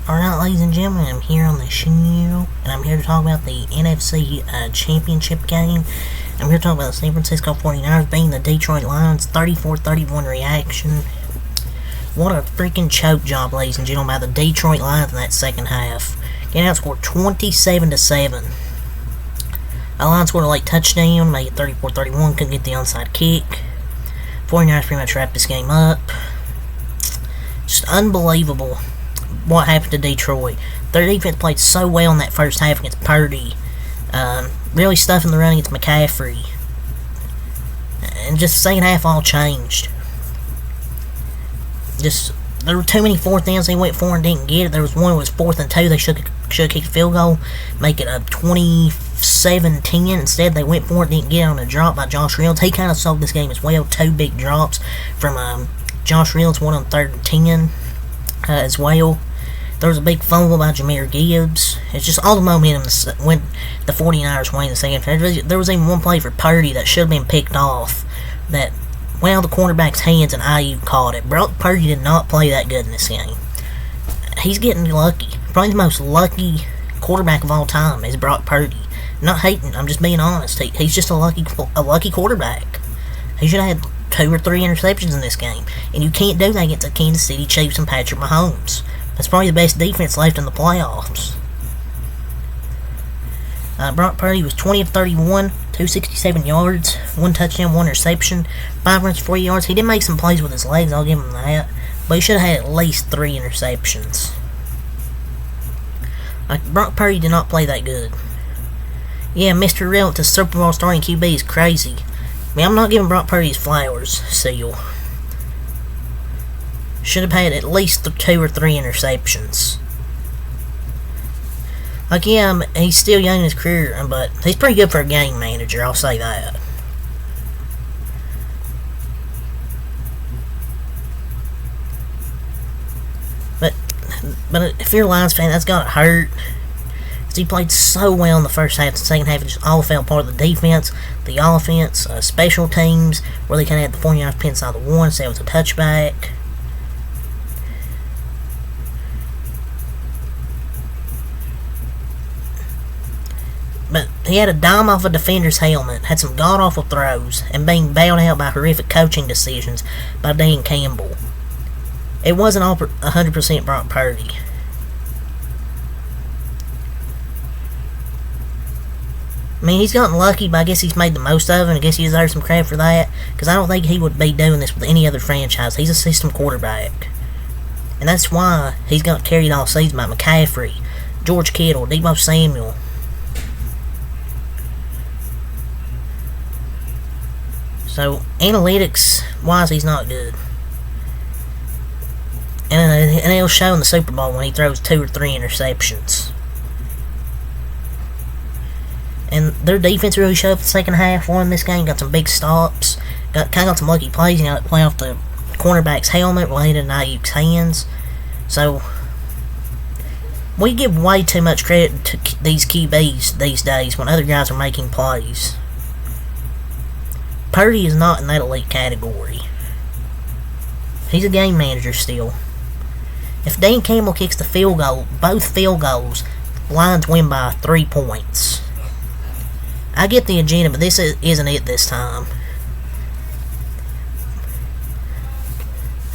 Alright, ladies and gentlemen, I'm here on the show, and I'm here to talk about the NFC Championship game. I'm here to talk about the San Francisco 49ers beating the Detroit Lions 34-31 reaction. What a freaking choke job, ladies and gentlemen, by the Detroit Lions in that second half. Getting outscored 27-7. The Lions scored a late touchdown, made it 34-31, couldn't get the onside kick. 49ers pretty much wrapped this game up. Just unbelievable what happened to Detroit. Their defense played so well in that first half against Purdy. Really stuffing the run against McCaffrey. And just the second half all changed. There were too many fourth downs they went for and didn't get it. There was one that was 4th and 2. They should have kicked a field goal, make it a 27-10. Instead, they went for it, didn't get it on a drop by Josh Reynolds. He kind of sold this game as well. 2 big drops from Josh Reynolds, one on 3rd and 10 as well. There was a big fumble by Jahmyr Gibbs. It's just all the momentum went the 49ers way in the second half. There was even one play for Purdy that should have been picked off that went out of the quarterback's hands and Ayuk caught it. Brock Purdy did not play that good in this game. He's getting lucky. Probably the most lucky quarterback of all time is Brock Purdy. Not hating, I'm just being honest. He's just a lucky quarterback. He should have had 2 or 3 interceptions in this game. And you can't do that against the Kansas City Chiefs and Patrick Mahomes. That's probably the best defense left in the playoffs. Brock Purdy was 20 of 31, 267 yards, 1 touchdown, 1 interception, 5 runs, 40 yards. He did make some plays with his legs, I'll give him that. But he should have had at least 3 interceptions. Brock Purdy did not play that good. Yeah, Mr. Relevant Super Bowl starting QB is crazy. I mean, I'm not giving Brock Purdy his flowers, Seal. Should have had at least 2 or 3 interceptions. Yeah, he's still young in his career, but he's pretty good for a game manager, I'll say that. But if you're a Lions fan, that's gotta hurt. Because he played so well in the first half. The second half, it just all fell apart. The defense, the offense, special teams, where they kind of had the 49ers pin inside the 1, so it was a touchback. But he had a dime off a defender's helmet, had some god-awful throws, and being bailed out by horrific coaching decisions by Dan Campbell. It wasn't all 100% Brock Purdy. I mean, he's gotten lucky, but I guess he's made the most of it, and I guess he deserves some credit for that, because I don't think he would be doing this with any other franchise. He's a system quarterback. And that's why he's got carried all season by McCaffrey, George Kittle, Deebo Samuel. So, analytics-wise, he's not good. And it'll show in the Super Bowl when he throws 2 or 3 interceptions. And their defense really showed up the second half. Won this game, got some big stops. Got some lucky plays. You know, play off the cornerback's helmet, landed in Ayuk's hands. So, we give way too much credit to these QBs these days when other guys are making plays. Purdy is not in that elite category. He's a game manager still. If Dan Campbell kicks the field goal, both field goals, the Lions win by 3 points. I get the agenda, but this isn't it this time.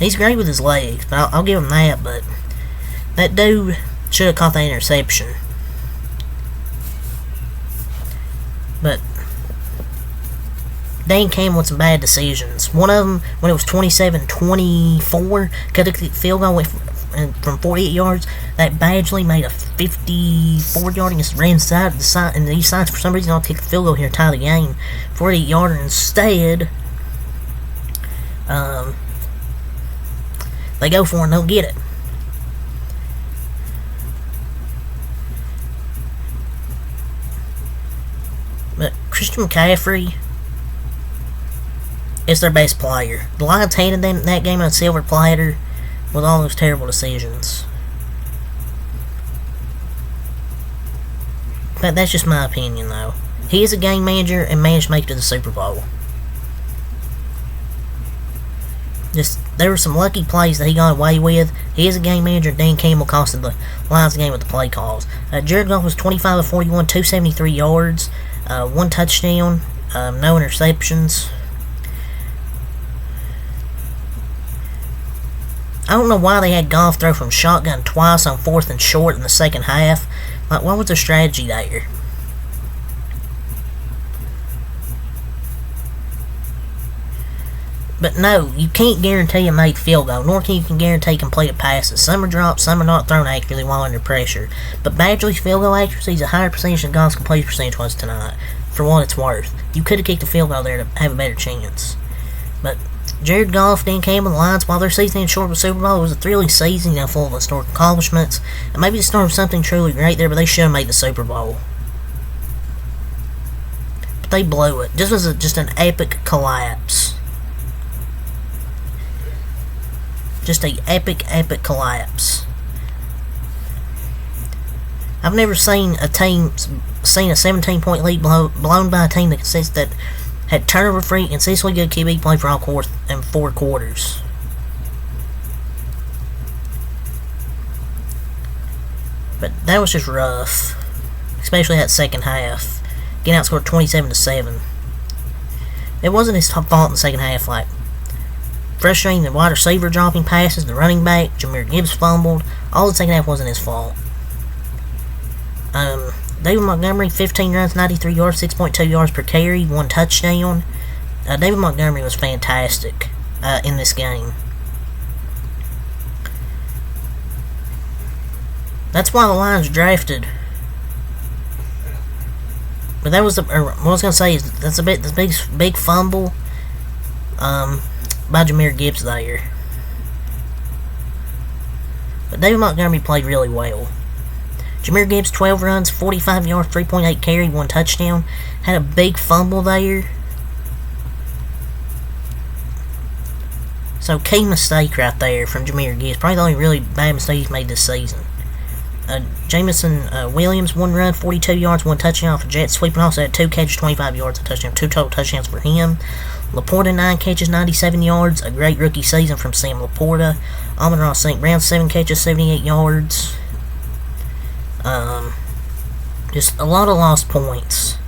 He's great with his legs, but I'll give him that, but that dude should have caught that interception. But Dan Campbell with some bad decisions. One of them, when it was 27-24, cut the field goal from 48 yards. That Badgley made a 54-yard and just ran inside the side, and these sides for some reason I'll take the field goal here and tie the game. 48-yarder instead. They go for it and they'll get it. But Christian McCaffrey is their best player. The Lions handed them that game on a silver platter with all those terrible decisions. But that's just my opinion, though. He is a game manager and managed to make it to the Super Bowl. Just there were some lucky plays that he got away with. He is a game manager. Dan Campbell costed the Lions the game with the play calls. Jared Goff was 25 of 41, 273 yards, 1 touchdown, no interceptions. I don't know why they had Goff throw from shotgun twice on 4th and short in the second half. Like, what was their strategy there? But no, you can't guarantee a made field goal, nor can you guarantee completed passes. Some are dropped, some are not thrown accurately while under pressure. But Badgley's field goal accuracy is a higher percentage than Goff's completion percentage was tonight, for what it's worth. You could have kicked a field goal there to have a better chance. But Jared Goff, Dan Campbell, the Lions, while their season ended short of the Super Bowl, it was a thrilling season, full of historic accomplishments. And maybe the start of something truly great there, but they should have made the Super Bowl. But they blew it. This was just an epic collapse. Just a epic collapse. I've never seen a 17-point lead blown by a team that had turnover-free, consistently good QB play for all 4 quarters. But that was just rough, especially that second half. Getting outscored 27-7. It wasn't his fault in the second half. Like, frustrating, the wide receiver dropping passes, the running back, Jahmyr Gibbs fumbled. All the second half wasn't his fault. David Montgomery, 15 runs, 93 yards, 6.2 yards per carry, 1 touchdown. David Montgomery was fantastic in this game. That's why the Lions drafted. But that was what I was gonna say is that's the big fumble by Jahmyr Gibbs there. But David Montgomery played really well. Jahmyr Gibbs, 12 runs, 45 yards, 3.8 carry, 1 touchdown. Had a big fumble there. So, key mistake right there from Jahmyr Gibbs. Probably the only really bad mistake he's made this season. Jameson Williams, 1 run, 42 yards, 1 touchdown off a jet sweep, and also had 2 catches, 25 yards, a touchdown. 2 total touchdowns for him. Laporta, 9 catches, 97 yards. A great rookie season from Sam Laporta. Amon-Ra St. Brown, 7 catches, 78 yards. Just a lot of lost points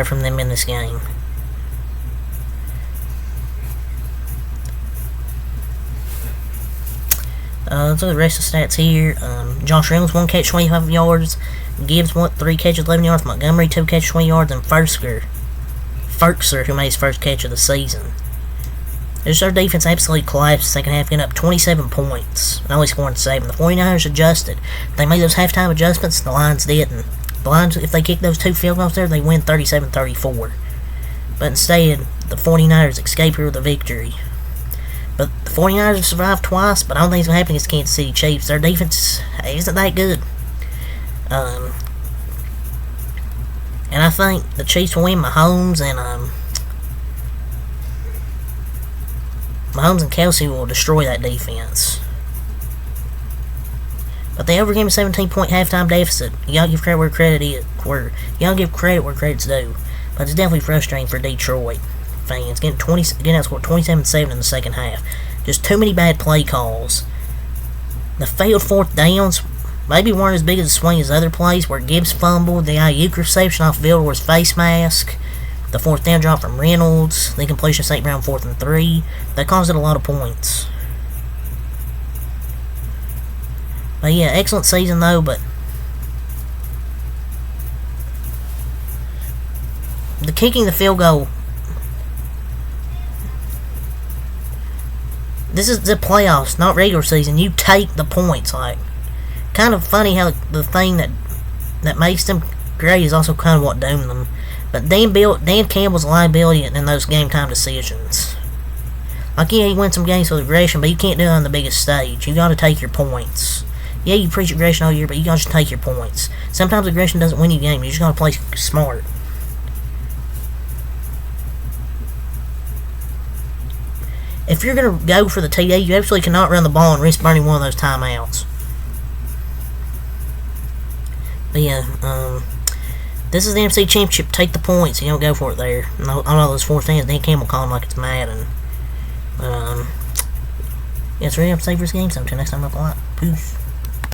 from them in this game. Let's look at the rest of the stats here. Josh Reynolds, 1 catch, 25 yards. Gibbs, 3 catches, 11 yards. Montgomery, 2 catches, 20 yards. And Firkser, who made his first catch of the season. Their defense absolutely collapsed the second half, getting up 27 points, and only scoring 7. The 49ers adjusted. They made those halftime adjustments, the Lions didn't. The Lions, if they kick those 2 field goals there, they win 37-34. But instead, the 49ers escape here with a victory. But the 49ers have survived twice, but I don't think it's going to happen against Kansas City Chiefs. Their defense isn't that good. And I think the Chiefs will win. Mahomes and Kelsey will destroy that defense. But they overcame a 17-point halftime deficit. You gotta give credit where credit is. You gotta give credit where credit's due. But it's definitely frustrating for Detroit fans. Getting outscored 27-7 in the second half. Just too many bad play calls. The failed 4th downs maybe weren't as big as a swing as other plays, where Gibbs fumbled, the Ayuk reception off Vildore's face mask, the 4th down drop from Reynolds, the completion of St. Brown 4th and 3. That caused it a lot of points. But yeah, excellent season though, but the kicking the field goal, this is the playoffs, not regular season. You take the points. Like, kind of funny how the thing that makes them great is also kind of what doomed them. But Dan Campbell's liability in those game time decisions. Like, yeah, he wins some games with aggression, but you can't do it on the biggest stage. You got to take your points. Yeah, you preach aggression all year, but you got to just take your points. Sometimes aggression doesn't win you games. You just got to play smart. If you're going to go for the TD, you absolutely cannot run the ball and risk burning one of those timeouts. But yeah, this is the NFC Championship. Take the points. You don't go for it there. I know those 4 fans, Dan Campbell calling like it's Madden. Yeah, it's really up to save for this game. So until next time, I'm like, peace.